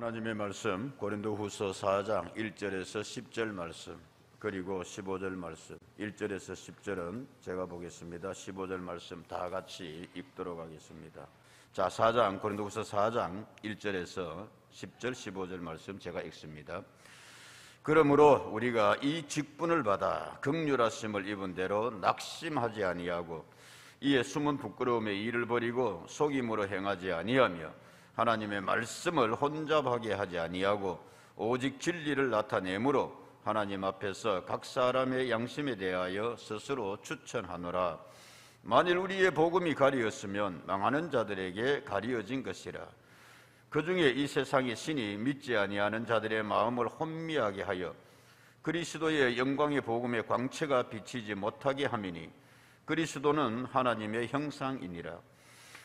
하나님의 말씀 고린도후서 4장 1절에서 10절 말씀, 그리고 15절 말씀. 1절에서 10절은 제가 보겠습니다. 15절 말씀 다 같이 읽도록 하겠습니다. 자, 고린도후서 4장 1절에서 10절 15절 말씀 제가 읽습니다. 그러므로 우리가 이 직분을 받아 긍휼하심을 입은 대로 낙심하지 아니하고 이에 숨은 부끄러움의 일을 버리고 속임으로 행하지 아니하며 하나님의 말씀을 혼잡하게 하지 아니하고 오직 진리를 나타내므로 하나님 앞에서 각 사람의 양심에 대하여 스스로 추천하노라. 만일 우리의 복음이 가리었으면 망하는 자들에게 가리어진 것이라. 그 중에 이 세상의 신이 믿지 아니하는 자들의 마음을 혼미하게 하여 그리스도의 영광의 복음의 광채가 비치지 못하게 함이니 그리스도는 하나님의 형상이니라.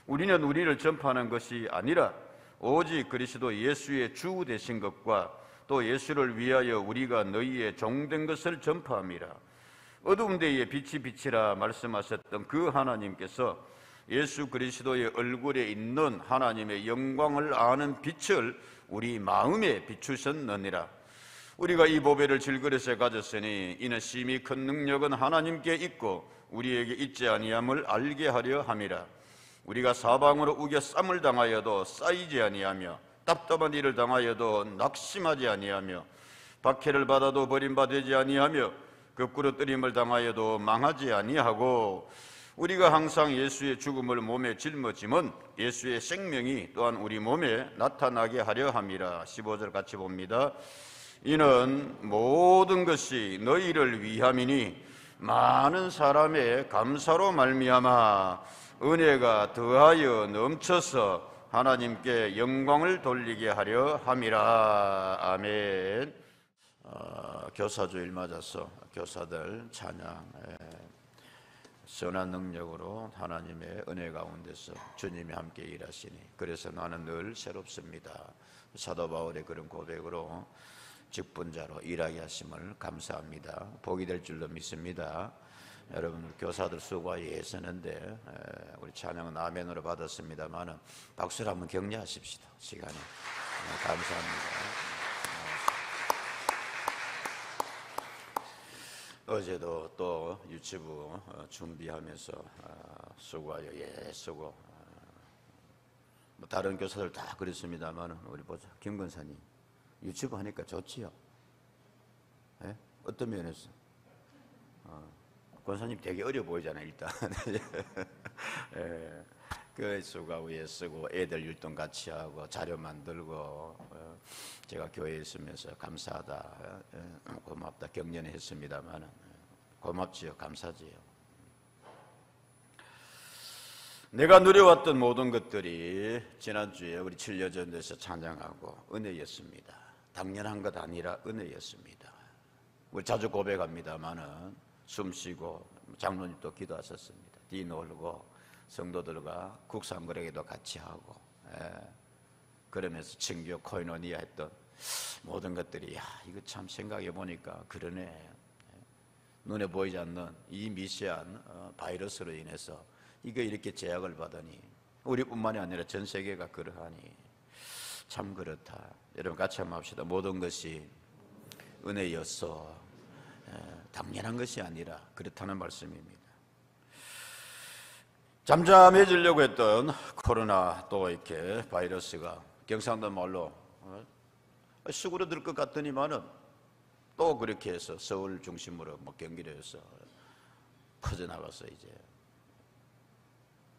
우리는 우리를 전파하는 것이 아니라 오직 그리스도 예수의 주 되신 것과 또 예수를 위하여 우리가 너희의 종된 것을 전파함이라. 어두운 데에 빛이 비치라 말씀하셨던 그 하나님께서 예수 그리스도의 얼굴에 있는 하나님의 영광을 아는 빛을 우리 마음에 비추셨느니라. 우리가 이 보배를 질그릇에 가졌으니 이는 심히 큰 능력은 하나님께 있고 우리에게 있지 아니함을 알게 하려 함이라. 우리가 사방으로 우겨 쌈을 당하여도 쌓이지 아니하며 답답한 일을 당하여도 낙심하지 아니하며 박해를 받아도 버림받지 아니하며 거꾸로 뜨림을 당하여도 망하지 아니하고 우리가 항상 예수의 죽음을 몸에 짊어짐은 예수의 생명이 또한 우리 몸에 나타나게 하려 함이라. 15절 같이 봅니다. 이는 모든 것이 너희를 위함이니 많은 사람의 감사로 말미암아 은혜가 더하여 넘쳐서 하나님께 영광을 돌리게 하려 함이라. 아멘. 교사주일 맞아서 교사들 찬양, 선한 능력으로 하나님의 은혜 가운데서 주님이 함께 일하시니 그래서 나는 늘 새롭습니다. 사도 바울의 그런 고백으로 직분자로 일하게 하심을 감사합니다. 복이 될 줄로 믿습니다. 여러분 교사들 수고가 예서는데 우리 찬양은 아멘으로 받았습니다만 박수를 한번 격려하십시다. 시간에 감사합니다. 어제도 또 유치부 준비하면서 수고하여 예수고 다른 교사들 다 그랬습니다만 우리 보자 김 권사님 유치부 하니까 좋지요. 네? 어떤 면에서? 권사님 되게 어려 보이잖아요 일단. 그 수고하고 애쓰고 애들 율동 같이 하고 자료 만들고 제가 교회에 있으면서 감사하다 고맙다 격려는 했습니다만 고맙지요. 감사지요. 내가 누려왔던 모든 것들이 지난주에 우리 7여전에서 찬양하고 은혜였습니다. 당연한 것 아니라 은혜였습니다. 우리 자주 고백합니다마는 숨쉬고 장로님도 기도하셨습니다. 뒤놀고 성도들과 국산거래기도 같이 하고 그러면서 친교 코이노니아 했던 모든 것들이 이거 참 생각해 보니까 그러네. 눈에 보이지 않는 이 미세한 바이러스로 인해서 이거 이렇게 제약을 받으니 우리뿐만이 아니라 전 세계가 그러하니 참 그렇다. 여러분 같이 한번 합시다. 모든 것이 은혜였어. 당연한 것이 아니라 그렇다는 말씀입니다. 잠잠해지려고 했던 코로나 또 이렇게 바이러스가 경상도 말로 수그러들 것 같더니만은 또 그렇게 해서 서울 중심으로 경기도 해서 퍼져나가서 이제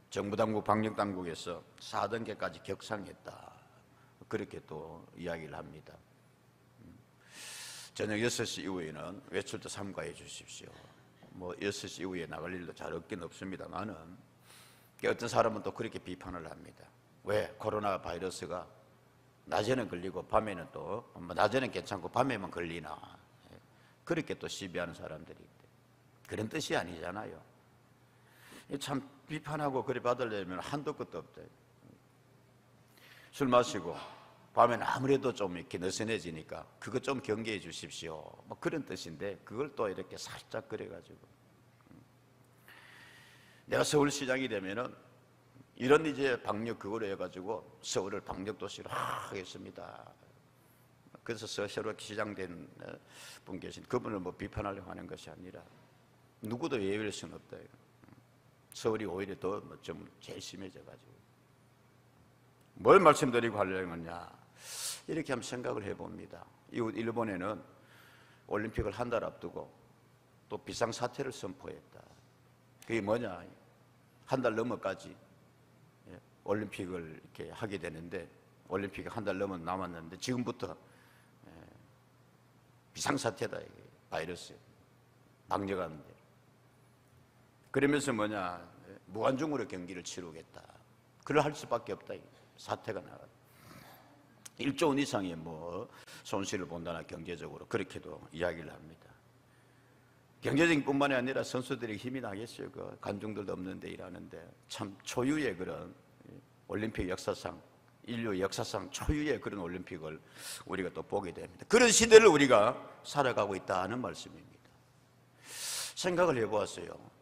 정부 당국 방역 당국에서 4단계까지 격상했다. 그렇게 또 이야기를 합니다. 저녁 6시 이후에는 외출도 삼가해 주십시오. 6시 이후에 나갈 일도 잘 없긴 없습니다만은 어떤 사람은 또 그렇게 비판을 합니다. 왜 코로나 바이러스가 낮에는 걸리고 밤에는 또 낮에는 괜찮고 밤에만 걸리나 그렇게 또 시비하는 사람들이 있대. 그런 뜻이 아니잖아요. 참 비판하고 그래 받으려면 한도 끝도 없대. 술 마시고 밤에는 아무래도 좀 이렇게 느슨해지니까 그거 좀 경계해 주십시오. 그런 뜻인데 그걸 또 이렇게 살짝 그래가지고 내가 서울시장이 되면은 이런 이제 방역 그거로 해가지고 서울을 방역도시로 하겠습니다. 그래서 새롭게 시장된 분 계신 그분을 뭐 비판하려고 하는 것이 아니라 누구도 예외일 수는 없다. 서울이 오히려 더 좀 제일 심해져가지고 뭘 말씀드리고 하려는 거냐, 이렇게 한번 생각을 해봅니다. 일본에는 올림픽을 한 달 앞두고 또 비상사태를 선포했다. 그게 뭐냐, 한 달 넘어까지 올림픽을 이렇게 하게 되는데, 올림픽이 한 달 넘어 남았는데 지금부터 비상사태다, 이게 바이러스 방역하는데. 그러면서 뭐냐, 무관중으로 경기를 치르겠다. 그걸 할 수밖에 없다. 사태가 나가. 1조 원 이상의 뭐 손실을 본다나 경제적으로 그렇게도 이야기를 합니다. 경제적인 뿐만이 아니라 선수들이 힘이 나겠어요. 그 관중들도 없는데 일하는데 참 초유의 그런 올림픽 역사상, 인류 역사상 초유의 그런 올림픽을 우리가 또 보게 됩니다. 그런 시대를 우리가 살아가고 있다는 말씀입니다. 생각을 해보았어요.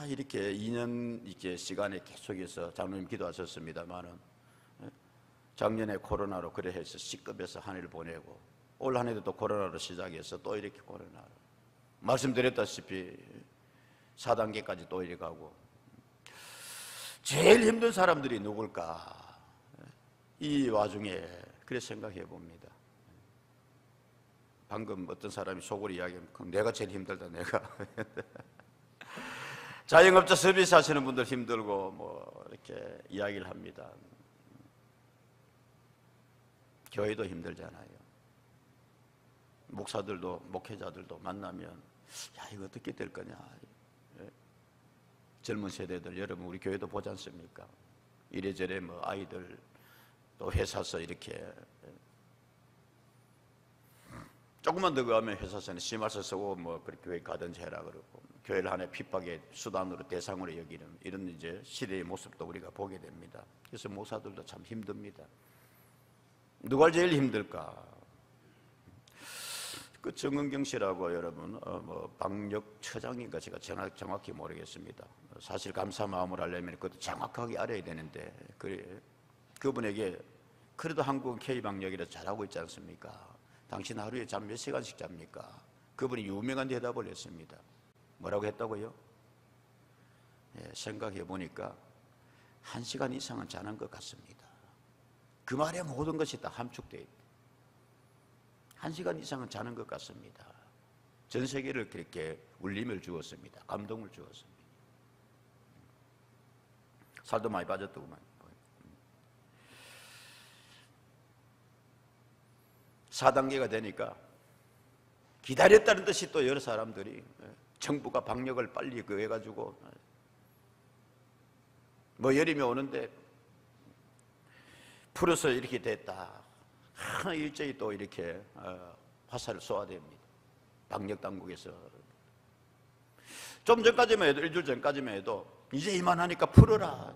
이렇게 2년 이렇게 시간에 계속해서 장로님 기도하셨습니다만은 작년에 코로나로 그래 해서 C급에서 한 해를 보내고 올 한 해도 또 코로나로 시작해서 또 이렇게 코로나로 말씀드렸다시피 4단계까지 또 이렇게 가고, 제일 힘든 사람들이 누굴까? 이 와중에 그래 생각해 봅니다. 방금 어떤 사람이 속으로 이야기하면 내가 제일 힘들다, 내가. 자영업자 서비스 하시는 분들 힘들고 뭐 이렇게 이야기를 합니다. 교회도 힘들잖아요. 목사들도 목회자들도 만나면 야, 이거 어떻게 될 거냐. 젊은 세대들, 여러분 우리 교회도 보지 않습니까? 이래저래 뭐 아이들 또 회사서 이렇게 조금만 더 가면 회사서는 심할서 쓰고 뭐 그렇게 교회 가든지 해라 그러고, 교회를 하나의 핍박의 수단으로 대상으로 여기는 이런 이제 시대의 모습도 우리가 보게 됩니다. 그래서 목사들도 참 힘듭니다. 누가 제일 힘들까? 그 정은경 씨라고 여러분 뭐 방역처장인가 제가 정확히 모르겠습니다. 사실 감사 마음을 알려면 그것도 정확하게 알아야 되는데 그분에게 그래도 한국은 K방역이라 잘하고 있지 않습니까? 당신 하루에 잠 몇 시간씩 잡니까? 그분이 유명한 대답을 했습니다. 뭐라고 했다고요? 생각해 보니까 1시간 이상은 자는 것 같습니다. 그 말에 모든 것이 다 함축되어 있다. 1시간 이상은 자는 것 같습니다. 전 세계를 그렇게 울림을 주었습니다. 감동을 주었습니다. 살도 많이 빠졌더구만. 4단계가 되니까 기다렸다는 듯이 또 여러 사람들이 정부가 방역을 빨리 해가지고 뭐 여름이 오는데 풀어서 이렇게 됐다. 일제히 또 이렇게 화살을 쏘아댑니다. 방역 당국에서. 좀 전까지만 해도, 일주일 전까지만 해도 이제 이만하니까 풀어라.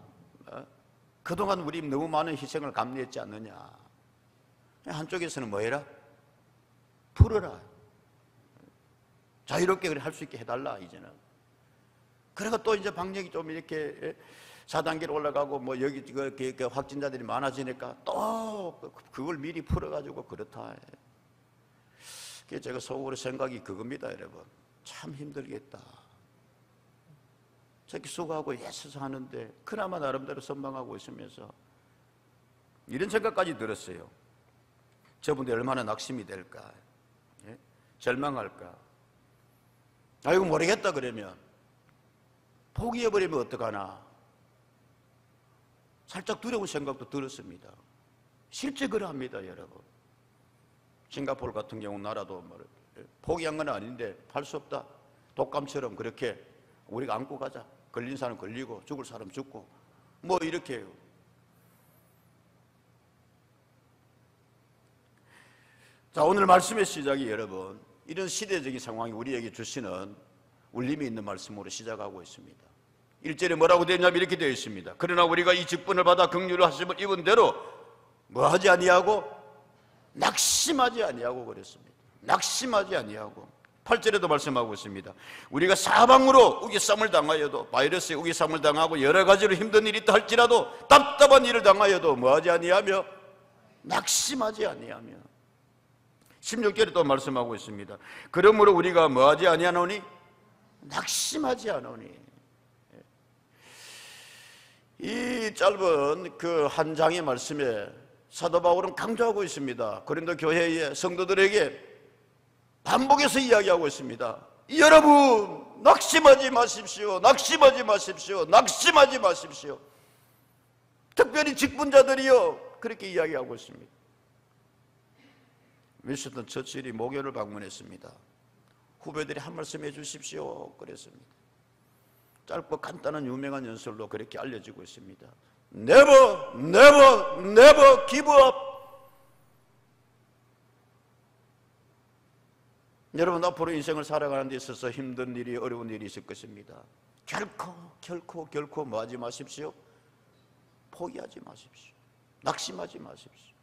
그동안 우리 너무 많은 희생을 감내했지 않느냐. 한쪽에서는 뭐 해라? 풀어라. 자유롭게 할 수 있게 해달라, 이제는. 그래가 또 이제 방역이 좀 이렇게 4단계로 올라가고 뭐 여기 그 확진자들이 많아지니까 또 그걸 미리 풀어가지고 그렇다. 그게 제가 속으로 생각이 그겁니다, 여러분. 참 힘들겠다. 저렇게 수고하고 애써서 하는데 그나마 나름대로 선방하고 있으면서 이런 생각까지 들었어요. 저분들 얼마나 낙심이 될까, 절망할까. 이거 모르겠다 그러면 포기해버리면 어떡하나. 살짝 두려운 생각도 들었습니다. 실제 그러합니다, 여러분. 싱가포르 같은 경우 나라도 포기한 건 아닌데 할 수 없다. 독감처럼 그렇게 우리가 안고 가자. 걸린 사람 걸리고 죽을 사람 죽고 뭐 이렇게 해요. 자, 오늘 말씀의 시작이 여러분 이런 시대적인 상황이 우리에게 주시는 울림이 있는 말씀으로 시작하고 있습니다. 1절에 뭐라고 되냐면 이렇게 되어 있습니다. 그러나 우리가 이 직분을 받아 긍휼을 하심을 입은 대로 뭐하지 아니하고 낙심하지 아니하고 그랬습니다. 낙심하지 아니하고. 8절에도 말씀하고 있습니다. 우리가 사방으로 우기쌈을 당하여도, 바이러스에 우기쌈을 당하고 여러 가지로 힘든 일이 있다 할지라도 답답한 일을 당하여도 뭐하지 아니하며 낙심하지 아니하며. 16절에 또 말씀하고 있습니다. 그러므로 우리가 뭐하지 아니하노니? 낙심하지 않으니. 이 짧은 그 한 장의 말씀에 사도 바울은 강조하고 있습니다. 고린도 교회의 성도들에게 반복해서 이야기하고 있습니다. 여러분, 낙심하지 마십시오. 낙심하지 마십시오. 낙심하지 마십시오. 특별히 직분자들이요, 그렇게 이야기하고 있습니다. 윈스턴 처칠이 모교를 방문했습니다. 후배들이 한 말씀 해주십시오 그랬습니다. 짧고 간단한 유명한 연설로 그렇게 알려지고 있습니다. Never, never, never give up. 여러분, 앞으로 인생을 살아가는 데 있어서 힘든 일이, 어려운 일이 있을 것입니다. 결코 뭐 하지 마십시오? 포기하지 마십시오. 낙심하지 마십시오.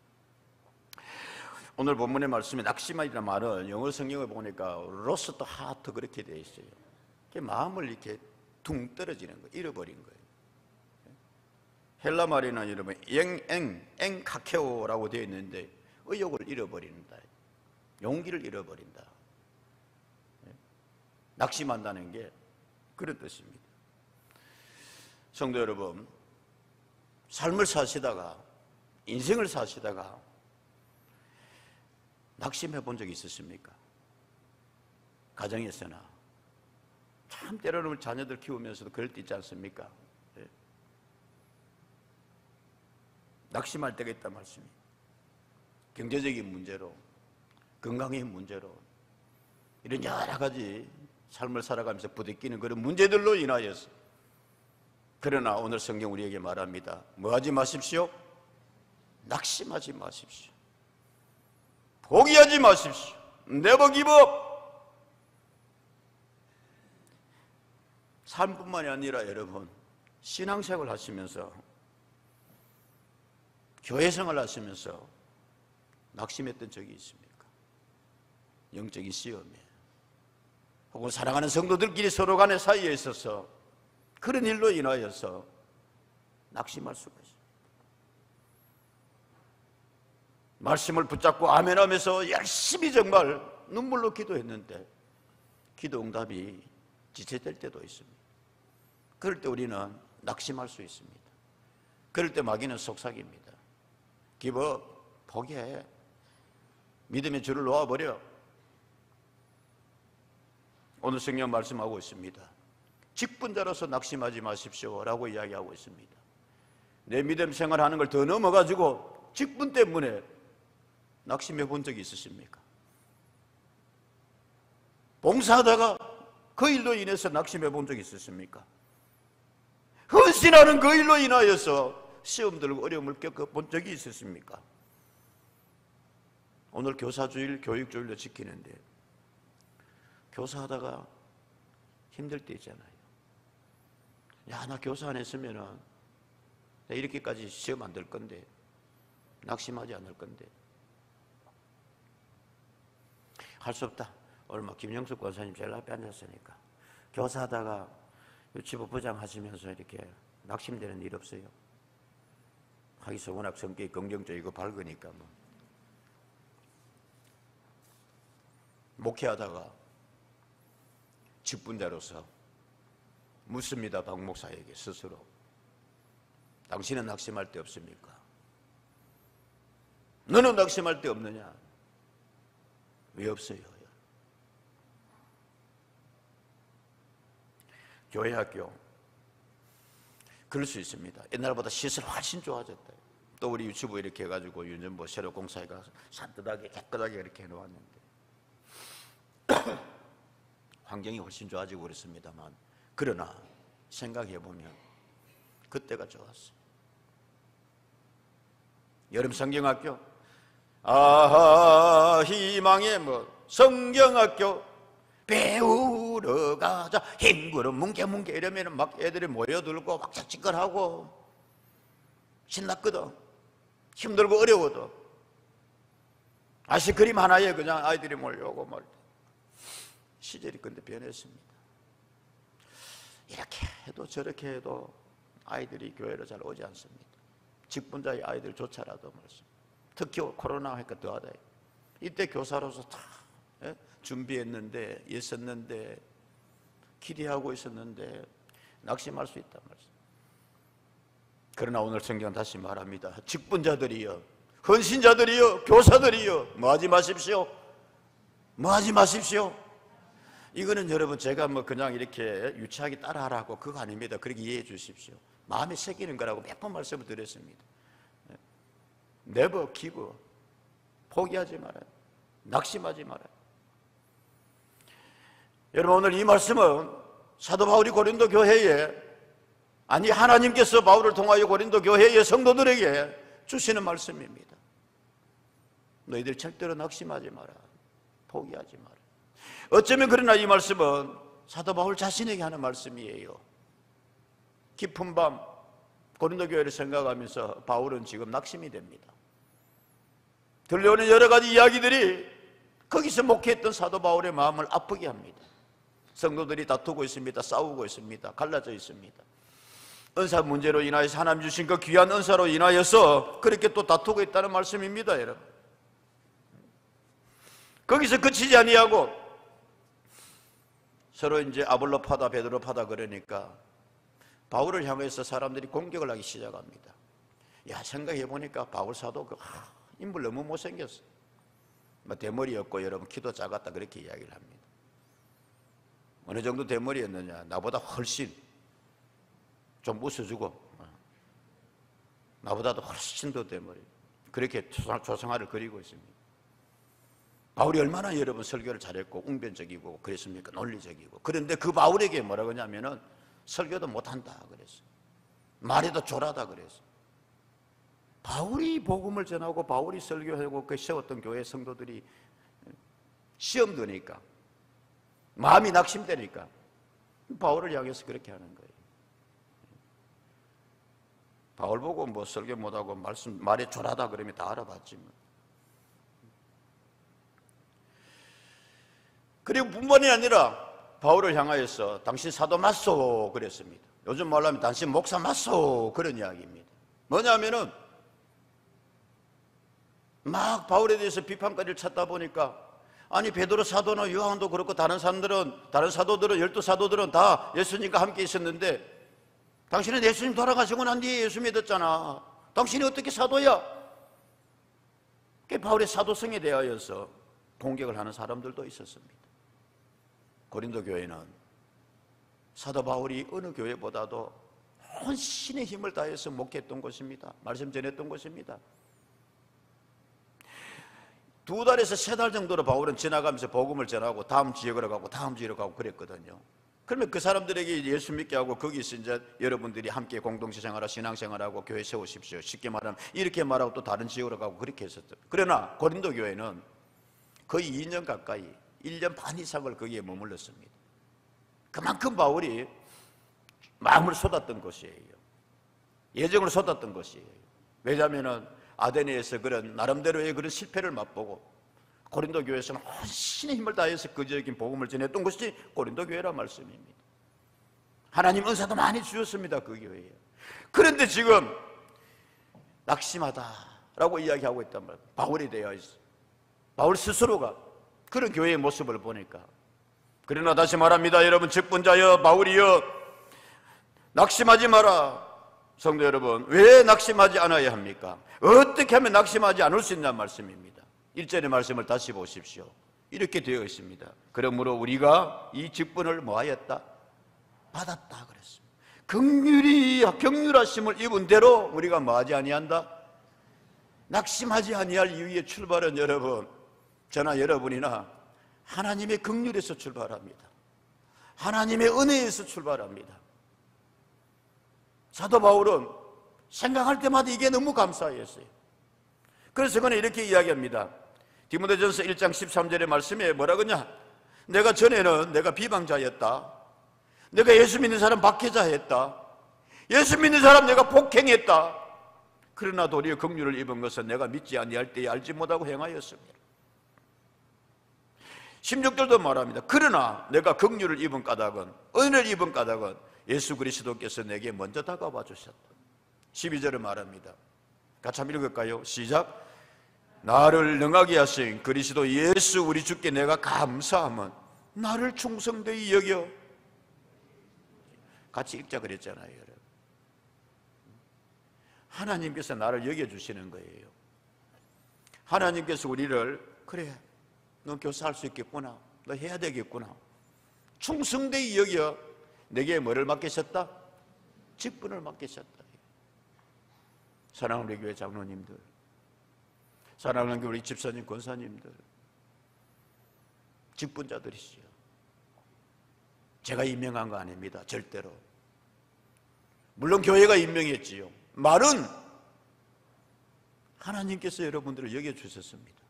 오늘 본문의 말씀에 낙심이라는 말은 영어 성경을 보니까 lost heart 그렇게 되어 있어요. 마음을 이렇게 둥 떨어지는 거, 잃어버린 거예요. 헬라 말에는 여러분 엥카케오라고 되어 있는데 의욕을 잃어버린다, 용기를 잃어버린다, 낙심한다는 게 그런 뜻입니다. 성도 여러분, 삶을 사시다가, 인생을 사시다가 낙심해 본 적이 있으십니까? 가정에서나 참 때로는 자녀들 키우면서도 그럴 때 있지 않습니까? 네. 낙심할 때가 있단 말씀이에요. 경제적인 문제로, 건강의 문제로, 이런 여러 가지 삶을 살아가면서 부딪히는 그런 문제들로 인하여서. 그러나 오늘 성경 우리에게 말합니다. 뭐 하지 마십시오? 낙심하지 마십시오. 포기하지 마십시오. Never give up. 삶뿐만이 아니라 여러분, 신앙생활 하시면서, 교회생활 하시면서 낙심했던 적이 있습니까? 영적인 시험에, 혹은 사랑하는 성도들끼리 서로 간의 사이에 있어서 그런 일로 인하여서 낙심할 수가 있어요. 말씀을 붙잡고 아멘하면서 열심히 정말 눈물로 기도했는데 기도 응답이 지체될 때도 있습니다. 그럴 때 우리는 낙심할 수 있습니다. 그럴 때 마귀는 속삭입니다. Give up, 포기해. 믿음의 줄을 놓아버려. 오늘 성경 말씀하고 있습니다. 직분자로서 낙심하지 마십시오 라고 이야기하고 있습니다. 내 믿음 생활하는 걸 더 넘어가지고 직분 때문에 낙심해 본 적이 있으십니까? 봉사하다가 그 일로 인해서 낙심해 본 적이 있으십니까? 헌신하는 그 일로 인하여서 시험 들고 어려움을 겪어본 적이 있으십니까? 오늘 교사주일, 교육주일로 지키는데 교사하다가 힘들 때 있잖아요. 야, 나 교사 안 했으면은 나 이렇게까지 시험 안 될 건데, 낙심하지 않을 건데. 할 수 없다. 얼마 김영숙 권사님 제일 앞에 앉았으니까 교사하다가 유치부 부장 하시면서 이렇게 낙심되는 일 없어요? 하기서 워낙 성격이 긍정적이고 밝으니까 뭐. 목회하다가 직분자로서 묻습니다. 박 목사에게 스스로. 당신은 낙심할 데 없습니까? 너는 낙심할 데 없느냐? 왜 없어요? 교회 학교 그럴 수 있습니다. 옛날보다 시설 훨씬 좋아졌다. 또 우리 유치부 이렇게 해가지고 윤전부 새로 공사에 가서 산뜻하게 깨끗하게 이렇게 해놓았는데 환경이 훨씬 좋아지고 그랬습니다만, 그러나 생각해보면 그때가 좋았어요. 여름 성경학교, 희망의 성경학교 배우러 가자, 힘구름 뭉게뭉게 이러면 막 애들이 모여들고 막 착착걸하고 신났거든. 힘들고 어려워도 아시크림 하나에 그냥 아이들이 몰려오고 말. 시절이 근데 변했습니다. 이렇게 해도 저렇게 해도 아이들이 교회로 잘 오지 않습니다. 직분자의 아이들조차라도 말씀. 특히 코로나 하니까 더하다. 이때 교사로서 다 준비했는데, 있었는데, 기대하고 있었는데 낙심할 수 있단 말이죠. 그러나 오늘 성경 다시 말합니다. 직분자들이여, 헌신자들이여, 교사들이여, 뭐하지 마십시오. 뭐하지 마십시오. 이거는 여러분 제가 뭐 그냥 이렇게 유치하게 따라하라고 그거 아닙니다. 그렇게 이해해 주십시오. 마음에 새기는 거라고 몇 번 말씀을 드렸습니다. Never give up. 포기하지 말아요. 낙심하지 말아요. 여러분 오늘 이 말씀은 사도 바울이 고린도 교회에, 아니 하나님께서 바울을 통하여 고린도 교회의 성도들에게 주시는 말씀입니다. 너희들 절대로 낙심하지 마라. 포기하지 마라. 어쩌면 그러나 이 말씀은 사도 바울 자신에게 하는 말씀이에요. 깊은 밤 고린도 교회를 생각하면서 바울은 지금 낙심이 됩니다. 들려오는 여러 가지 이야기들이 거기서 목회했던 사도 바울의 마음을 아프게 합니다. 성도들이 다투고 있습니다. 싸우고 있습니다. 갈라져 있습니다. 은사 문제로 인하여서 하나님 주신 그 귀한 은사로 인하여서 그렇게 또 다투고 있다는 말씀입니다, 여러분. 거기서 그치지 아니하고 서로 이제 아볼로 파다 베드로 파다 그러니까 바울을 향해서 사람들이 공격을 하기 시작합니다. 야, 생각해 보니까 바울 사도 인물 너무 못생겼어. 대머리였고 여러분 키도 작았다 그렇게 이야기를 합니다. 어느 정도 대머리였느냐? 나보다 훨씬 좀 웃어주고 나보다도 훨씬 더 대머리. 그렇게 조상화를 그리고 있습니다. 바울이 얼마나 여러분 설교를 잘했고 웅변적이고 그랬습니까? 논리적이고. 그런데 그 바울에게 뭐라고 하냐면은 설교도 못한다 그랬어요. 말에도 졸하다 그랬어요. 바울이 복음을 전하고 바울이 설교하고 그 세웠던 교회 성도들이 시험 드니까 마음이 낙심되니까 바울을 향해서 그렇게 하는 거예요. 바울 보고 뭐 설교 못하고 말에 졸하다 그러면 다 알아봤지 뭐. 그리고 뿐만이 아니라 바울을 향하여서 당신 사도 맞소 그랬습니다. 요즘 말로 하면 당신 목사 맞소 그런 이야기입니다. 뭐냐면은 막 바울에 대해서 비판거리를 찾다 보니까 아니 베드로 사도나 요한도 그렇고 다른 사도들은 12사도들은 다 예수님과 함께 있었는데 당신은 예수님 돌아가시고 난 뒤에 예수 믿었잖아. 당신이 어떻게 사도야? 바울의 사도성에 대하여서 공격을 하는 사람들도 있었습니다. 고린도 교회는 사도 바울이 어느 교회보다도 혼신의 힘을 다해서 목회했던 곳입니다. 말씀 전했던 곳입니다. 2달에서 3달 정도로 바울은 지나가면서 복음을 전하고 다음 지역으로 가고 다음 지역으로 가고 그랬거든요. 그러면 그 사람들에게 예수 믿게 하고 거기서 이제 여러분들이 함께 공동체 생활하고 신앙생활하고 교회 세우십시오. 쉽게 말하면 이렇게 말하고 또 다른 지역으로 가고 그렇게 했었죠. 그러나 고린도 교회는 거의 2년 가까이 1년 반 이상을 거기에 머물렀습니다. 그만큼 바울이 마음을 쏟았던 것이에요. 예정을 쏟았던 것이에요. 왜냐하면 아데네에서 그런 나름대로의 그런 실패를 맛보고 고린도 교회에서는 헌신의 힘을 다해서 거저긴 복음을 전했던 것이 고린도 교회란 말씀입니다. 하나님 은사도 많이 주셨습니다, 그 교회에. 그런데 지금 낙심하다라고 이야기하고 있단 말이에요. 바울에 대하여서. 바울 스스로가 그런 교회의 모습을 보니까. 그러나 다시 말합니다, 여러분, 직분자여 바울이여 낙심하지 마라. 성도 여러분, 왜 낙심하지 않아야 합니까? 어떻게 하면 낙심하지 않을 수 있냐는 말씀입니다. 1절의 말씀을 다시 보십시오. 이렇게 되어 있습니다. 그러므로 우리가 이 직분을 뭐하였다? 받았다 그랬습니다. 경륜하심을 입은 대로 우리가 뭐하지 아니한다? 낙심하지 아니할 이유의 출발은 여러분, 저나 여러분이나 하나님의 긍휼에서 출발합니다. 하나님의 은혜에서 출발합니다. 사도 바울은 생각할 때마다 이게 너무 감사했어요. 그래서 그는 이렇게 이야기합니다. 디모데전서 1장 13절의 말씀에 뭐라 그러냐? 내가 전에는 내가 비방자였다. 내가 예수 믿는 사람 박해자였다. 예수 믿는 사람 내가 폭행했다. 그러나 도리어 긍휼을 입은 것은 내가 믿지 아니할 때에 알지 못하고 행하였습니다. 16절도 말합니다. 그러나 내가 긍휼을 입은 까닭은, 은혜를 입은 까닭은 예수 그리스도께서 내게 먼저 다가와 주셨다. 12절을 말합니다. 같이 한번 읽을까요? 시작. 나를 능하게 하신 그리스도 예수 우리 주께 내가 감사하면 나를 충성되이 여겨. 같이 읽자 그랬잖아요, 여러분. 하나님께서 나를 여겨주시는 거예요. 하나님께서 우리를, 그래, 너 교사할 수 있겠구나, 너 해야 되겠구나, 충성되이 여겨 내게 뭐를 맡기셨다? 직분을 맡기셨다. 사랑하는 우리 교회 장로님들, 사랑하는 우리 집사님, 권사님들, 직분자들이시죠. 제가 임명한 거 아닙니다, 절대로. 물론 교회가 임명했지요. 말은 하나님께서 여러분들을 여겨주셨습니다.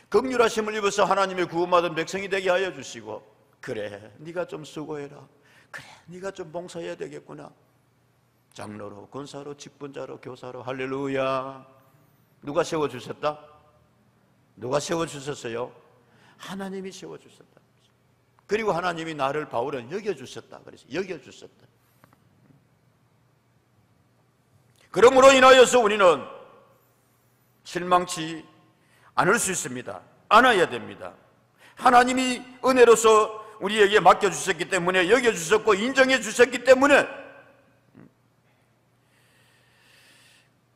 긍휼하심을 입어서 하나님의 구원받은 백성이 되게 하여 주시고, 그래, 네가 좀 수고해라, 그래, 네가 좀 봉사해야 되겠구나. 장로로, 권사로, 직분자로, 교사로, 할렐루야. 누가 세워주셨다? 누가 세워주셨어요? 하나님이 세워주셨다. 그리고 하나님이 나를, 바울은 여겨주셨다. 그래서 여겨주셨다. 그러므로 인하여서 우리는 실망치 않을 수 있습니다. 안아야 됩니다. 하나님이 은혜로서 우리에게 맡겨주셨기 때문에, 여겨주셨고 인정해 주셨기 때문에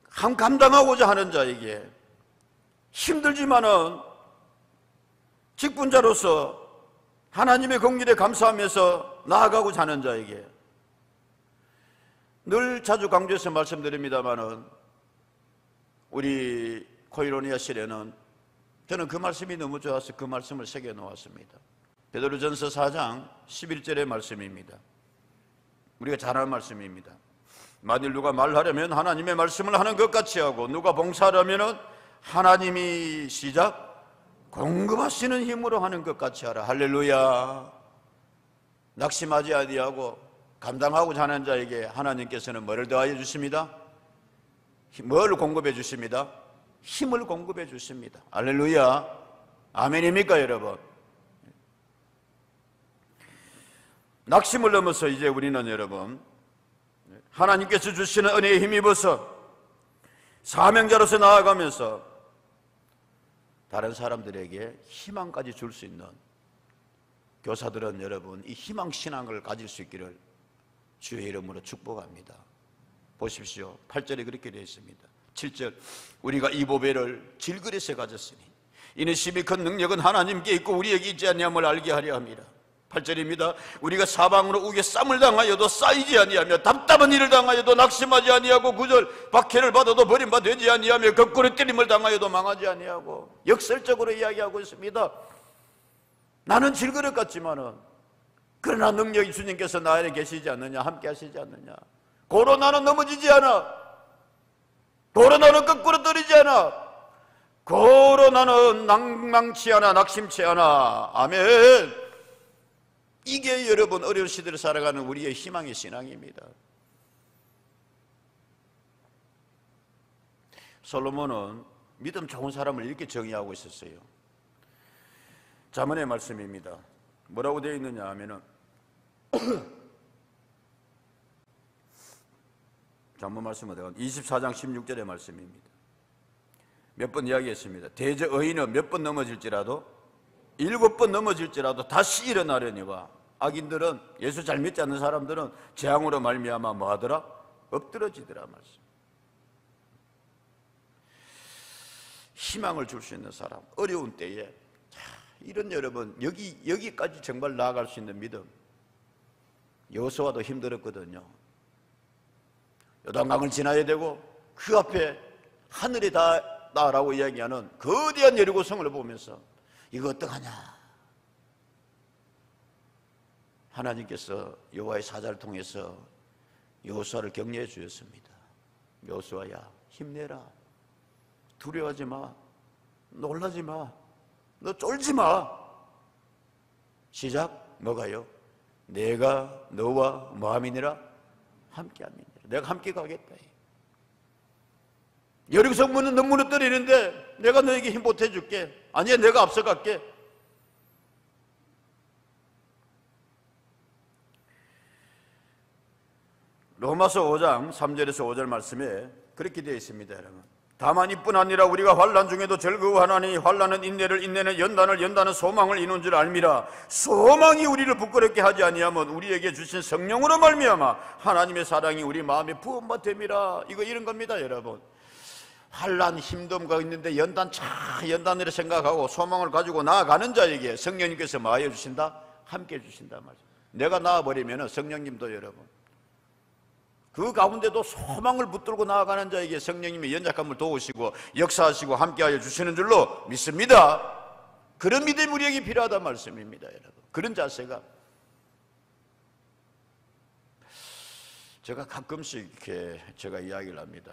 감당하고자 하는 자에게, 힘들지만은 직분자로서 하나님의 긍휼에 감사하면서 나아가고자 하는 자에게, 늘 자주 강조해서 말씀드립니다마는 우리 코이로니아 실에는 저는 그 말씀이 너무 좋아서 그 말씀을 새겨 놓았습니다. 베드로전서 4장 11절의 말씀입니다. 우리가 잘 아는 말씀입니다. 만일 누가 말하려면 하나님의 말씀을 하는 것 같이 하고, 누가 봉사하려면 하나님이 시작 공급하시는 힘으로 하는 것 같이 하라. 할렐루야. 낙심하지 아니하고 감당하고자 하는 자에게 하나님께서는 뭐를 더하여 주십니다? 뭘 공급해 주십니다? 힘을 공급해 주십니다. 할렐루야. 아멘입니까, 여러분? 낙심을 넘어서 이제 우리는, 여러분, 하나님께서 주시는 은혜에 힘입어서 사명자로서 나아가면서 다른 사람들에게 희망까지 줄 수 있는, 교사들은 여러분 이 희망신앙을 가질 수 있기를 주의 이름으로 축복합니다. 보십시오, 8절에 그렇게 되어 있습니다. 7절, 우리가 이 보배를 질그릇에 가졌으니 이는 심히 큰 능력은 하나님께 있고 우리에게 있지 아니함을 알게 하려 함이라. 8절입니다. 우리가 사방으로 우겨 쌈을 당하여도 쌓이지 아니하며 답답한 일을 당하여도 낙심하지 아니하고, 9절, 박해를 받아도 버림받지 아니하며 거꾸로 때림을 당하여도 망하지 아니하고. 역설적으로 이야기하고 있습니다. 나는 질그릇 같지만은, 그러나 능력이 주님께서 나에 계시지 않느냐, 함께 하시지 않느냐. 고로 나는 넘어지지 않아. 고로 나는 거꾸로 떨어지지 않아. 고로 나는 낭망치 않아, 낙심치 않아. 아멘. 이게 여러분 어려운 시대를 살아가는 우리의 희망의 신앙입니다. 솔로몬은 믿음 좋은 사람을 이렇게 정의하고 있었어요. 잠언의 말씀입니다. 뭐라고 되어 있느냐 하면은 잠언 말씀은 24장 16절의 말씀입니다. 몇 번 이야기했습니다. 대저 의인은 몇 번 넘어질지라도, 7번 넘어질지라도 다시 일어나려니와, 악인들은, 예수 잘 믿지 않는 사람들은 재앙으로 말미암아 뭐하더라? 엎드러지더라 말씀. 희망을 줄 수 있는 사람, 어려운 때에, 이런, 여러분, 여기까지 정말 나아갈 수 있는 믿음. 여호수아도 힘들었거든요. 요단강을 지나야 되고 그 앞에 하늘이 닿다라고 이야기하는 거대한 여리고성을 보면서 이거 어떡하냐. 하나님께서 여호와의 사자를 통해서 여호수아를 격려해 주셨습니다. 여호수아야, 힘내라. 두려워하지 마. 놀라지 마. 너 쫄지 마. 시작. 뭐가요? 내가 너와 뭐함이니라? 함께함이니라. 내가 함께 가겠다. 여리고성 문은 너 무너뜨리는데 내가 너에게 힘 보태줄게. 아니야, 내가 앞서갈게. 로마서 5장 3절에서 5절 말씀에 그렇게 되어 있습니다, 여러분. 다만 이뿐 아니라 우리가 환난 중에도 즐거워하나니 환난은 인내를, 인내는 연단을, 연단은 소망을 이룬 줄 알미라. 소망이 우리를 부끄럽게 하지 아니하면 우리에게 주신 성령으로 말미암아 하나님의 사랑이 우리 마음에 부음바 됨이라. 이거 이런 겁니다, 여러분. 환난 힘듦과 있는데 연단으로 생각하고 소망을 가지고 나아가는 자에게 성령님께서 뭐 하여 주신다? 함께 해주신다 말이죠. 내가 나아버리면 성령님도 여러분, 그 가운데도 소망을 붙들고 나아가는 자에게 성령님의 연약함을 도우시고 역사하시고 함께하여 주시는 줄로 믿습니다. 그런 믿음이 우리에게 필요하다 말씀입니다, 여러분. 그런 자세가, 제가 가끔씩 이렇게 제가 이야기를 합니다.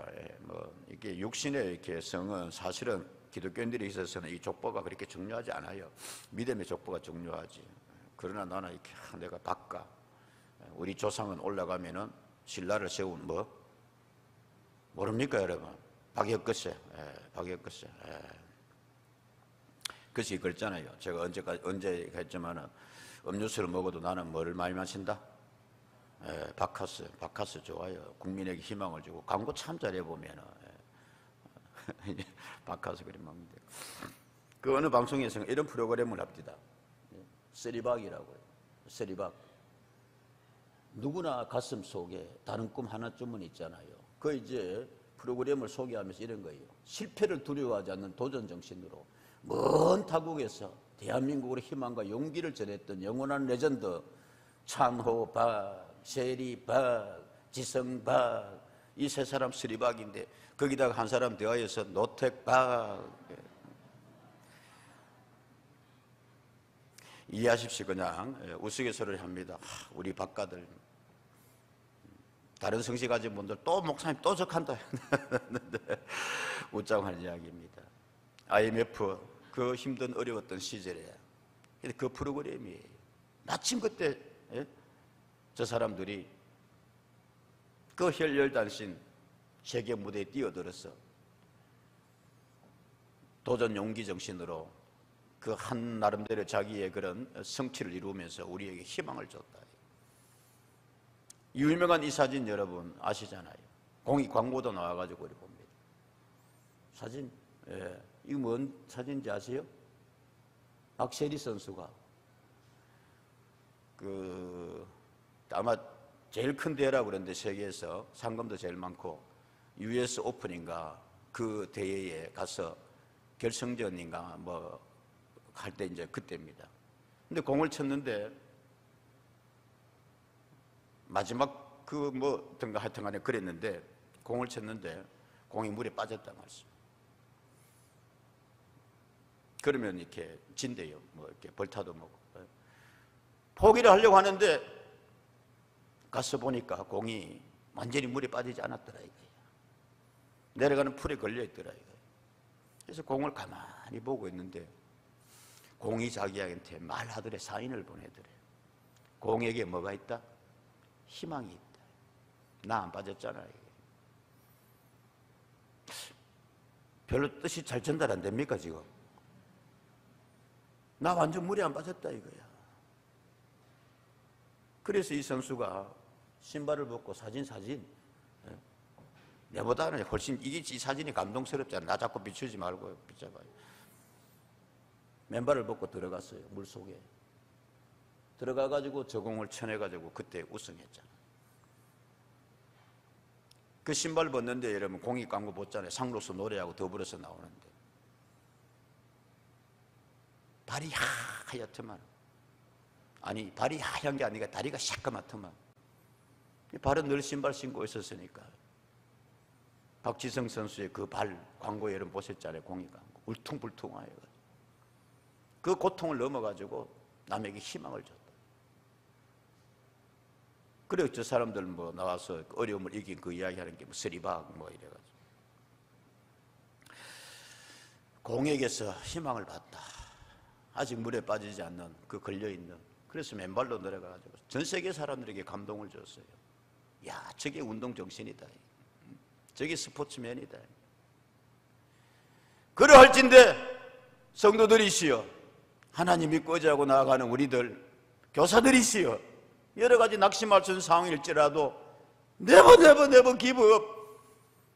이게 육신의 이렇게 성은 사실은 기독교인들에 있어서는 이 족보가 그렇게 중요하지 않아요. 믿음의 족보가 중요하지. 그러나 나는 이렇게 내가 바꿔. 우리 조상은 올라가면은 신라를 세운 모릅니까, 여러분? 박혁거세. 박혁거세. 그것이 그랬잖아요. 제가 언제 했지만은 음료수를 먹어도 나는 뭐를 많이 마신다? 바카스 좋아요. 국민에게 희망을 주고 광고 참 잘해보면은 바카스 그림 먹는데, 그 어느 방송에서 이런 프로그램을 합니다. 쓰리박이라고요. 쓰리박. 누구나 가슴 속에 다른 꿈 하나쯤은 있잖아요. 그 이제 프로그램을 소개하면서 이런 거예요. 실패를 두려워하지 않는 도전 정신으로 먼 타국에서 대한민국으로 희망과 용기를 전했던 영원한 레전드 찬호박, 세리박, 지성박, 이 세 사람 쓰리박인데 거기다가 한 사람 더하여서 노택박. 이해하십시오. 그냥 우스갯소리를 합니다. 우리 박가들, 다른 성씨 가진 분들 또 목사님 또 적한다 웃자고 하는 이야기입니다. IMF 그 힘든 어려웠던 시절에 그 프로그램이 마침 그때 저 사람들이 그 혈혈단신 세계 무대에 뛰어들어서 도전 용기 정신으로 그 한 나름대로 자기의 그런 성취를 이루면서 우리에게 희망을 줬다. 유명한 이 사진 여러분 아시잖아요. 공익 광고도 나와가지고 우리 봅니다. 사진, 이거 뭔 사진인지 아세요? 박세리 선수가 아마 제일 큰 대회라고 그러는데 세계에서 상금도 제일 많고 US 오픈인가 그 대회에 가서 결승전인가 할 때 이제 그때입니다. 근데 공을 쳤는데 마지막 든가 하여튼 간에 그랬는데 공을 쳤는데 공이 물에 빠졌단 말씀. 그러면 이렇게 진대요. 이렇게 벌타도 먹고. 포기를 하려고 하는데 가서 보니까 공이 완전히 물에 빠지지 않았더라 이거예요. 내려가는 풀에 걸려 있더라 이거예요. 그래서 공을 가만히 보고 있는데 공이 자기한테 말하더래, 사인을 보내더래. 공에게 뭐가 있다? 희망이 있다. 나 안 빠졌잖아. 별로 뜻이 잘 전달 안 됩니까 지금? 나 완전 물에 안 빠졌다 이거야. 그래서 이 선수가 신발을 벗고 사진 내보다는 훨씬 이게 이 사진이 감동스럽잖아. 나 자꾸 비추지 말고 비춰봐요. 맨발을 벗고 들어갔어요. 물속에 들어가가지고 저 공을 쳐내가지고 그때 우승했잖아. 그 신발 벗는데 여러분 공익 광고 봤잖아요. 상로수 노래하고 더불어서 나오는데 발이 하얗더만, 아니 발이 하얀 게 아니라 다리가 새까맣더만. 발은 늘 신발 신고 있었으니까. 박지성 선수의 그 발 광고 여러분 보셨잖아요. 공익 광고 울퉁불퉁하여 그 고통을 넘어가지고 남에게 희망을 줬다. 그래서 저 사람들 나와서 어려움을 이긴 그 이야기하는 게 쓰리박 이래가지고 공에게서 희망을 받다. 아직 물에 빠지지 않는 그 걸려있는, 그래서 맨발로 내려가가지고 전 세계 사람들에게 감동을 줬어요. 야, 저게 운동정신이다. 저게 스포츠맨이다. 그러할진대 성도들이시여, 하나님 믿고 의지하고 나아가는 우리들 교사들이시여, 여러 가지 낙심할 수 있는 상황일지라도 never give up.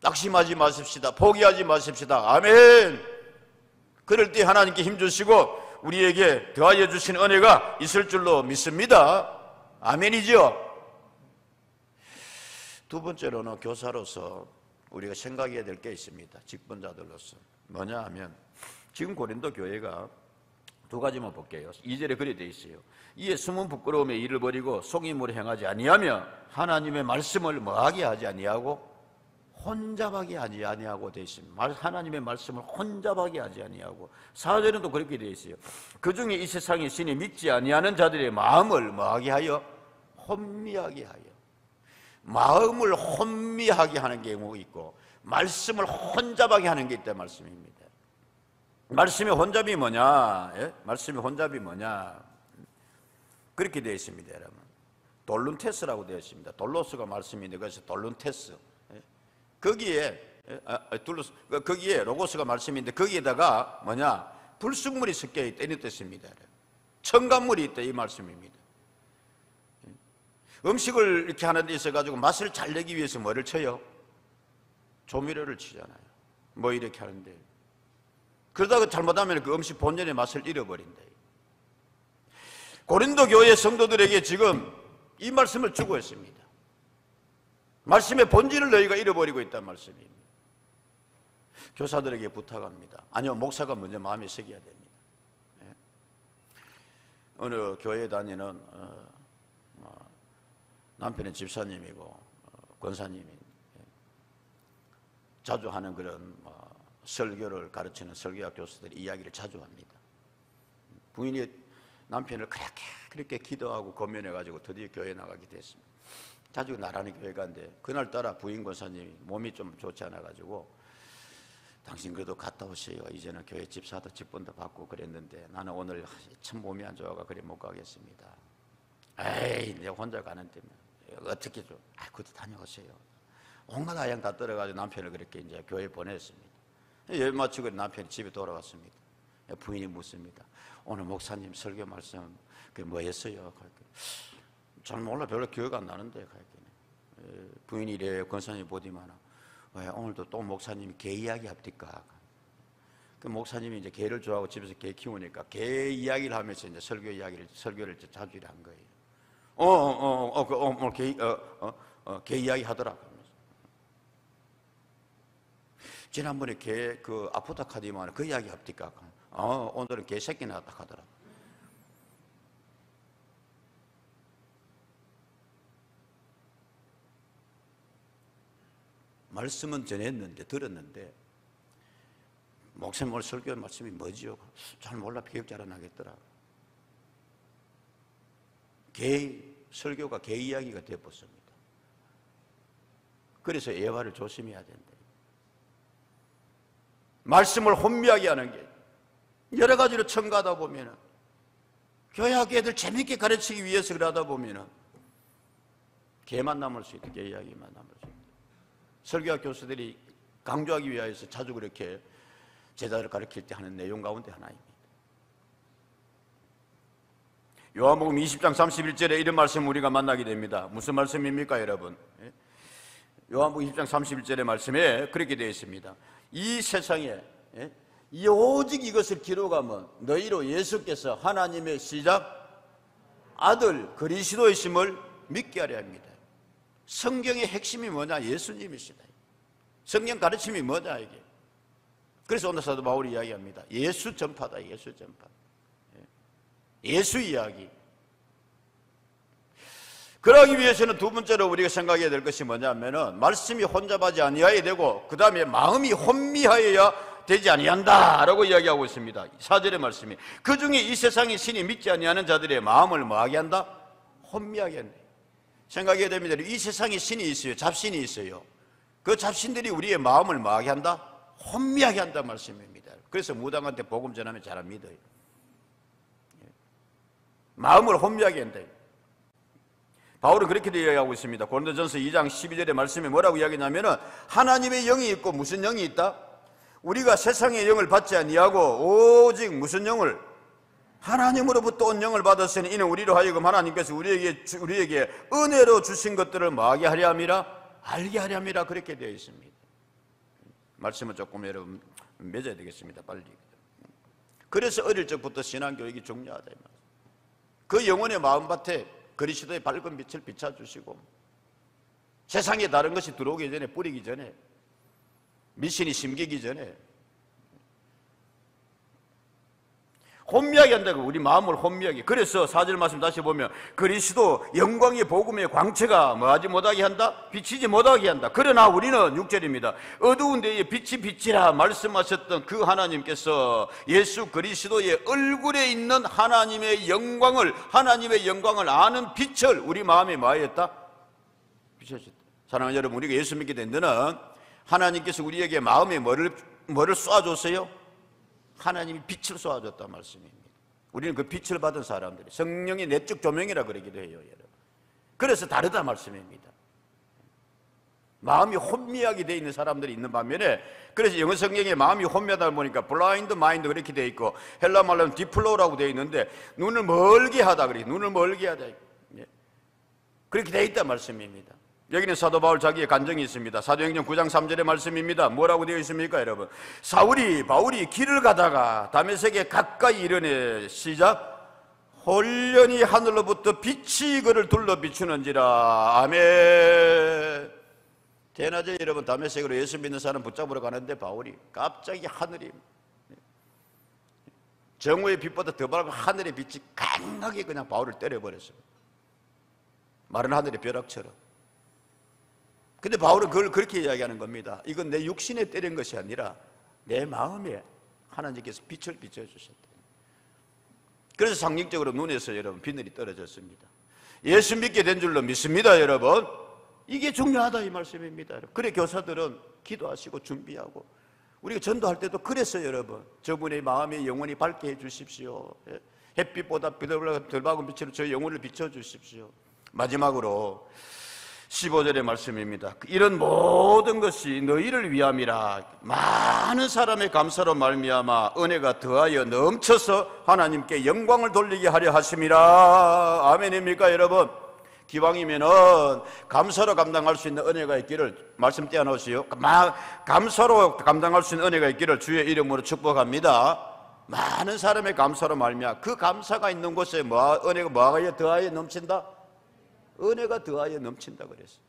낙심하지 마십시다. 포기하지 마십시다. 아멘. 그럴 때 하나님께 힘주시고 우리에게 더하여 주신 은혜가 있을 줄로 믿습니다. 아멘이죠. 두 번째로는 교사로서 우리가 생각해야 될 게 있습니다. 직분자들로서. 뭐냐 하면 지금 고린도 교회가 두 가지만 볼게요. 2절에 그리 되어 있어요. 이에 숨은 부끄러움에 일을 벌이고 속임으로 행하지 아니하며 하나님의 말씀을 뭐하게 하지 아니하고 혼잡하게 하지 아니하고 되어 있습니다. 하나님의 말씀을 혼잡하게 하지 아니하고 4절은 또 그렇게 되어 있어요. 그중에 이 세상의 신이 믿지 아니하는 자들의 마음을 뭐하게 하여 혼미하게 하여. 마음을 혼미하게 하는 경우가 있고 말씀을 혼잡하게 하는 게 있다 말씀입니다. 말씀의 혼잡이 뭐냐? 예? 말씀의 혼잡이 뭐냐? 그렇게 되어 있습니다, 여러분. 돌룬테스라고 되어 있습니다. 돌로스가 말씀인데 그래서 돌룬테스. 예? 거기에 거기에 로고스가 말씀인데 거기에다가 뭐냐? 불순물이 섞여 있다 이런 뜻입니다. 첨가물이 있다 이 말씀입니다. 음식을 이렇게 하는 데 있어가지고 맛을 잘 내기 위해서 뭐를 쳐요? 조미료를 치잖아요. 뭐 이렇게 하는데 그러다가 잘못하면 그 음식 본연의 맛을 잃어버린다. 고린도 교회 성도들에게 지금 이 말씀을 주고 있습니다. 말씀의 본질을 너희가 잃어버리고 있다는 말씀입니다. 교사들에게 부탁합니다. 아니요, 목사가 먼저 마음에 새겨야 됩니다. 어느 교회에 다니는 남편은 집사님이고 권사님이 자주 하는 그런 설교를 가르치는 설교학 교수들이 이야기를 자주 합니다. 부인이 남편을 그렇게 기도하고 고면해가지고 드디어 교회에 나가게 됐습니다. 자주 나라는 교회 가는데 그날따라 부인 권사님이 몸이 좀 좋지 않아가지고 당신 그래도 갔다 오세요. 이제는 교회 집사도 직분도 받고 그랬는데 나는 오늘 참 몸이 안 좋아가 그래 못 가겠습니다. 에이 내가 혼자 가는데 어떻게 좀 그것도 다녀오세요. 온갖 아양 다 떨어가지고 남편을 그렇게 이제 교회에 보냈습니다. 예배 마치고 남편이 집에 돌아왔습니다. 부인이 묻습니다. 오늘 목사님 설교 말씀 뭐 했어요? 잘 몰라 별로 기억 안 나는데 부인이 이래 권사님 보디만 왜 오늘도 또 목사님이 개 이야기 합니까? 그 목사님이 이제 개를 좋아하고 집에서 개 키우니까 개 이야기를 하면서 이제 설교를 자주 한 거예요. 개 이야기 하더라고요. 지난번에 개 아프다 카디만 그 이야기 합니까? 오늘은 개 새끼 나왔다 하더라고. 말씀은 전했는데 들었는데 목사님 오늘 설교 말씀이 뭐지요? 잘 몰라 기억 잘 안 나겠더라고. 설교가 개 이야기가 되었습니다. 그래서 예화를 조심해야 된다. 말씀을 혼미하게 하는 게 여러 가지로 첨가하다 보면 교회학 애들 재밌게 가르치기 위해서 그러다 보면 개만 남을 수 있다. 개 이야기만 남을 수 있다. 설교학 교수들이 강조하기 위해서 자주 그렇게 제자를 가르칠 때 하는 내용 가운데 하나입니다. 요한복음 20장 31절에 이런 말씀 우리가 만나게 됩니다. 무슨 말씀입니까 여러분? 요한복음 20장 31절의 말씀에 그렇게 되어 있습니다. 이 세상에 오직 이것을 기록하면 너희로 예수께서 하나님의 시작 아들 그리스도이심을 믿게 하려 합니다. 성경의 핵심이 뭐냐? 예수님이시다. 성경 가르침이 뭐냐 이게. 그래서 오늘 사도 바울이 이야기합니다. 예수 전파다. 예수 전파. 예수 이야기. 그러기 위해서는 두 번째로 우리가 생각해야 될 것이 뭐냐면은 말씀이 혼잡하지 아니하여야 되고 그 다음에 마음이 혼미하여야 되지 아니한다라고 이야기하고 있습니다. 4절의 말씀이 그 중에 이 세상의 신이 믿지 아니하는 자들의 마음을 뭐하게 한다? 혼미하게 한다. 생각해야 됩니다. 이 세상에 신이 있어요. 잡신이 있어요. 그 잡신들이 우리의 마음을 뭐하게 한다? 혼미하게 한다 말씀입니다. 그래서 무당한테 복음 전하면 잘 안 믿어요. 마음을 혼미하게 한다. 바울은 그렇게 이야기하고 있습니다. 고린도전서 2장 12절의 말씀에 뭐라고 이야기하냐면은 하나님의 영이 있고 무슨 영이 있다? 우리가 세상의 영을 받지 아니하고 오직 무슨 영을? 하나님으로부터 온 영을 받았으니 이는 우리로 하여금 하나님께서 우리에게 은혜로 주신 것들을 뭐하게 하려 함이라? 알게 하려 함이라 그렇게 되어 있습니다. 말씀을 조금 여러분 맺어야 되겠습니다. 빨리. 그래서 어릴 적부터 신앙교육이 중요하다. 그 영혼의 마음밭에 그리스도의 밝은 빛을 비춰주시고 세상에 다른 것이 들어오기 전에, 뿌리기 전에, 미신이 심기기 전에 혼미하게 한다고, 우리 마음을 혼미하게. 그래서 4절 말씀 다시 보면 그리스도 영광의 복음의 광채가 뭐하지 못하게 한다? 비치지 못하게 한다. 그러나 우리는 6절입니다. 어두운 데에 빛이 비치라 말씀하셨던 그 하나님께서 예수 그리스도의 얼굴에 있는 하나님의 영광을 아는 빛을 우리 마음에 뭐하였다? 비춰주셨다. 사랑하는 여러분, 우리가 예수 믿게 된 데는 하나님께서 우리에게 마음에 뭐를 쏴줬어요? 하나님이 빛을 쏘아줬단 말씀입니다. 우리는 그 빛을 받은 사람들이 성령의 내적 조명이라 그러기도 해요, 여러분. 그래서 다르다 말씀입니다. 마음이 혼미하게 되어 있는 사람들이 있는 반면에, 그래서 영어 성경에 마음이 혼미하다 보니까 블라인드 마인드 그렇게 되어 있고, 헬라 말로는 디플로라고 되어 있는데 눈을 멀게 하다 그래. 눈을 멀게 하다. 그렇게 되어 있단 말씀입니다. 여기는 사도 바울 자기의 간증이 있습니다. 사도행전 9장 3절의 말씀입니다. 뭐라고 되어 있습니까, 여러분? 바울이 길을 가다가 다메섹에 가까이 이르니 시작 홀련히 하늘로부터 빛이 그를 둘러 비추는지라. 아멘. 대낮에 여러분 다메섹으로 예수 믿는 사람 붙잡으러 가는데 바울이 갑자기 하늘이 정오의 빛보다 더 밝은 하늘의 빛이 강하게 그냥 바울을 때려버렸어요. 마른 하늘의 벼락처럼. 근데 바울은 그걸 그렇게 이야기하는 겁니다. 이건 내 육신에 때린 것이 아니라 내 마음에 하나님께서 빛을 비춰주셨다. 그래서 상징적으로 눈에서 여러분 비늘이 떨어졌습니다. 예수 믿게 된 줄로 믿습니다, 여러분. 이게 중요하다 이 말씀입니다. 그래 교사들은 기도하시고 준비하고, 우리가 전도할 때도 그랬어요, 여러분. 저분의 마음의 영혼이 밝게 해주십시오. 햇빛보다 덜 밝은 빛으로 저 영혼을 비춰주십시오. 마지막으로 15절의 말씀입니다. 이런 모든 것이 너희를 위함이라. 많은 사람의 감사로 말미암아 은혜가 더하여 넘쳐서 하나님께 영광을 돌리게 하려 하심이라. 아멘입니까, 여러분? 기왕이면은 감사로 감당할 수 있는 은혜가 있기를, 말씀 떼어놓으시오. 감사로 감당할 수 있는 은혜가 있기를 주의 이름으로 축복합니다. 많은 사람의 감사로 말미암아, 그 감사가 있는 곳에 은혜가 뭐하여 더하여 넘친다? 은혜가 더하여 넘친다 그랬어요.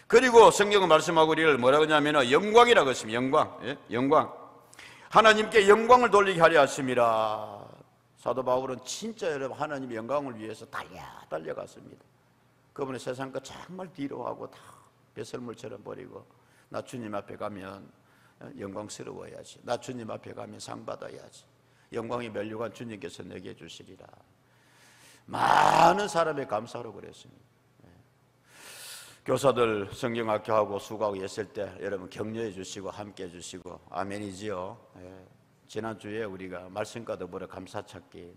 그리고 성경은 말씀하고 우리를 뭐라고 하냐면 영광이라고 했습니다. 영광. 하나님께 영광을 돌리게 하려 하심이라. 사도 바울은 진짜 여러분 하나님의 영광을 위해서 달려갔습니다. 그분은 세상 것 정말 뒤로하고 다 배설물처럼 버리고, 나 주님 앞에 가면 영광스러워야지, 나 주님 앞에 가면 상 받아야지, 영광이 멸류관 주님께서 내게 주시리라. 많은 사람의 감사로 그랬습니다. 교사들 성경학교하고 수고하고 있을 때 여러분 격려해 주시고 함께 해 주시고 아멘이지요. 지난주에 우리가 말씀과 더불어 감사찾기,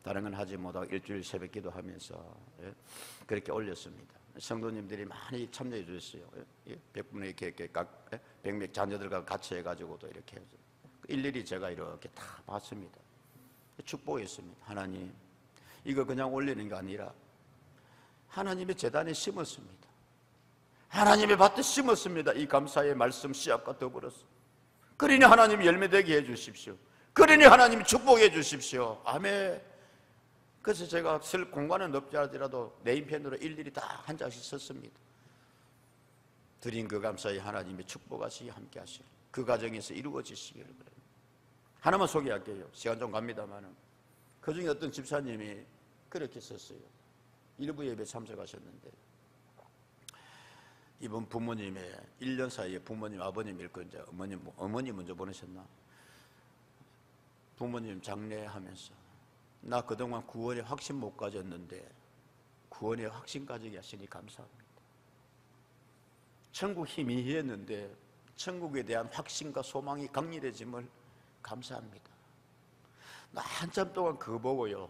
다른 건 하지 못하고 일주일 새벽 기도하면서 그렇게 올렸습니다. 성도님들이 많이 참여해 주셨어요. 100분의 이렇게 각 100명 자녀들과 같이 해가지고도 이렇게 해서 일일이 제가 이렇게 다 봤습니다. 축복했습니다. 하나님, 이거 그냥 올리는 게 아니라 하나님의 재단에 심었습니다. 하나님의 밭에 심었습니다. 이 감사의 말씀 씨앗과 더불어서. 그러니 하나님 열매되게 해주십시오. 그러니 하나님 축복해 주십시오. 아멘. 그래서 제가 쓸 공간은 없지 않더라도 네임펜으로 일일이 다 한 장씩 썼습니다. 드린 그 감사에 하나님의 축복하시기 함께 하시고 그 과정에서 이루어지시기를 바랍니다. 하나만 소개할게요. 시간 좀 갑니다만은 그 중에 어떤 집사님이 그렇게 썼어요. 일부 예배 참석하셨는데 이번 부모님의 1년 사이에 부모님, 아버님 읽고 이제 어머니 먼저 보내셨나? 부모님 장례하면서 나 그동안 구원의 확신 못 가졌는데 구원의 확신 가지게 하시니 감사합니다. 천국 희미했는데 천국에 대한 확신과 소망이 강렬해짐을 감사합니다. 나 한참 동안 그거 보고요.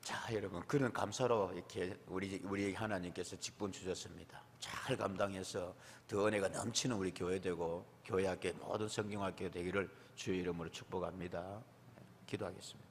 자, 여러분, 그런 감사로 이렇게 우리 하나님께서 직분 주셨습니다. 잘 감당해서 더 은혜가 넘치는 우리 교회 되고 교회학교 모든 성경학교 되기를 주의 이름으로 축복합니다. 기도하겠습니다.